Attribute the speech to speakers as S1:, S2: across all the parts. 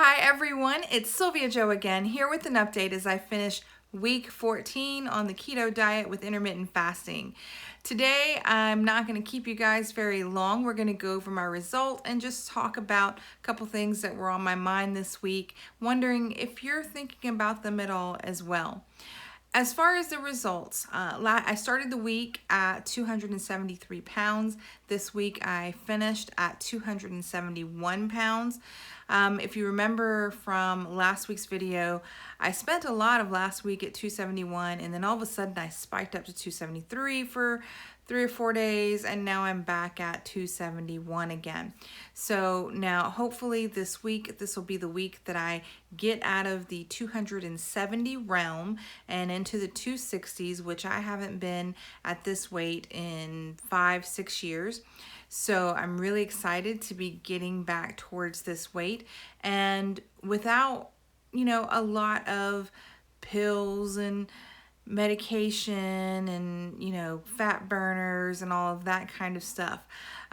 S1: Hi everyone, it's Sylvia Joe again, here with an update as I finish week 14 on the keto diet with intermittent fasting. Today I'm not going to keep you guys very long. We're going to go over my result and just talk about a couple things that were on my mind this week, wondering if you're thinking about them at all as well. As far as the results, I started the week at 273 pounds. This week I finished at 271 pounds. If you remember from last week's video, I spent a lot of last week at 271 and then all of a sudden I spiked up to 273 for 3 or 4 days, and now I'm back at 271 again. So now hopefully this week, this will be the week that I get out of the 270 realm and into the 260s, which I haven't been at this weight in 5-6 years. So I'm really excited to be getting back towards this weight, and without, a lot of pills and medication and fat burners and all of that kind of stuff.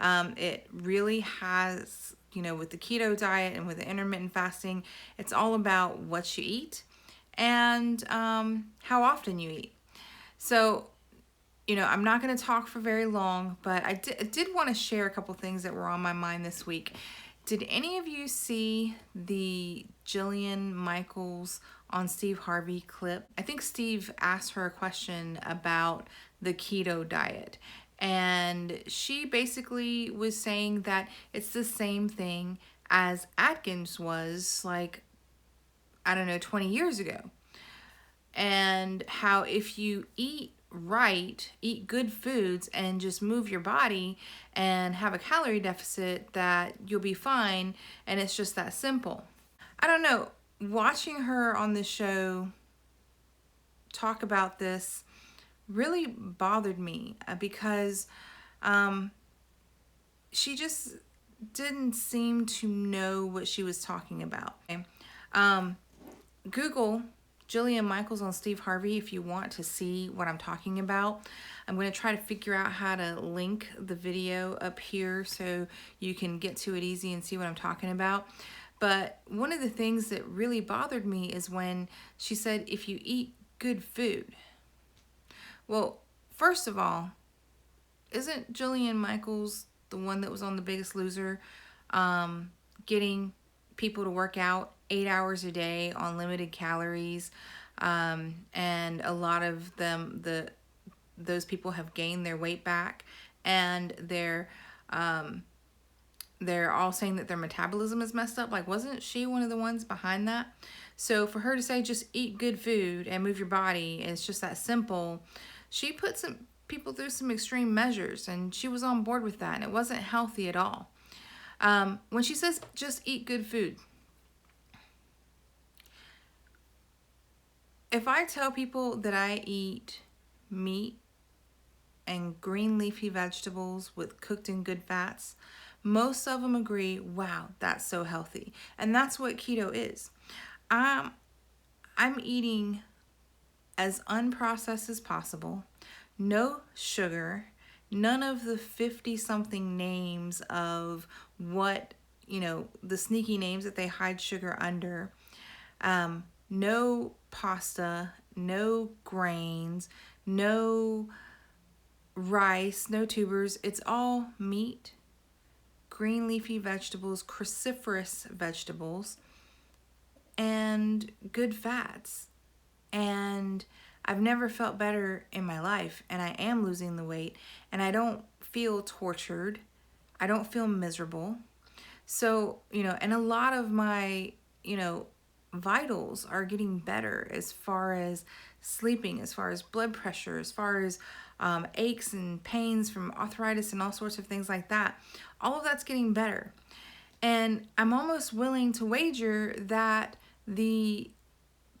S1: It really has, with the keto diet and with the intermittent fasting, it's all about what you eat and how often you eat. So I'm not going to talk for very long, but I did want to share a couple things that were on my mind this week. Did any of you see the Jillian Michaels on Steve Harvey clip? I think Steve asked her a question about the keto diet, and she basically was saying that it's the same thing as Atkins was, like, I don't know, 20 years ago. And how if you eat right, eat good foods, and just move your body and have a calorie deficit, that you'll be fine, and it's just that simple. I don't know, watching her on this show talk about this really bothered me because she just didn't seem to know what she was talking about. Google Jillian Michaels on Steve Harvey if you want to see what I'm talking about. I'm going to try to figure out how to link the video up here so you can get to it easy and see what I'm talking about. But one of the things that really bothered me is when she said, if you eat good food. Well, first of all, isn't Jillian Michaels the one that was on The Biggest Loser, getting people to work out 8 hours a day on limited calories, and a lot of them, those people have gained their weight back, and they're all saying that their metabolism is messed up? Like, wasn't she one of the ones behind that? So for her to say just eat good food and move your body, it's just that simple. She put some people through some extreme measures, and she was on board with that, and it wasn't healthy at all. When she says just eat good food, if I tell people that I eat meat and green leafy vegetables with cooked in good fats, most of them agree, wow, that's so healthy. And that's what keto is. I'm eating as unprocessed as possible, no sugar, none of the 50-something names of what, the sneaky names that they hide sugar under. No pasta, no grains, no rice, no tubers. It's all meat, green leafy vegetables, cruciferous vegetables, and good fats. And I've never felt better in my life, and I am losing the weight, and I don't feel tortured. I don't feel miserable. So, and a lot of my, vitals are getting better, as far as sleeping, as far as blood pressure, as far as aches and pains from arthritis and all sorts of things like that. All of that's getting better. And I'm almost willing to wager that the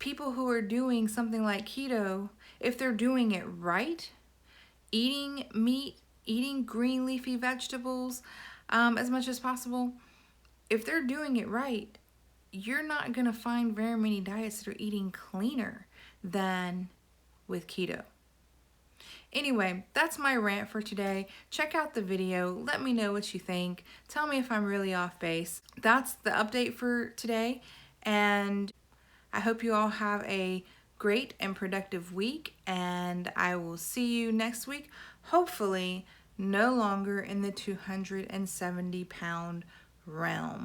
S1: people who are doing something like keto, if they're doing it right, eating meat, eating green leafy vegetables as much as possible, if they're doing it right, you're not going to find very many diets that are eating cleaner than with keto. Anyway, that's my rant for today. Check out the video. Let me know what you think. Tell me if I'm really off base. That's the update for today, and I hope you all have a great and productive week, and I will see you next week, hopefully no longer in the 270-pound realm.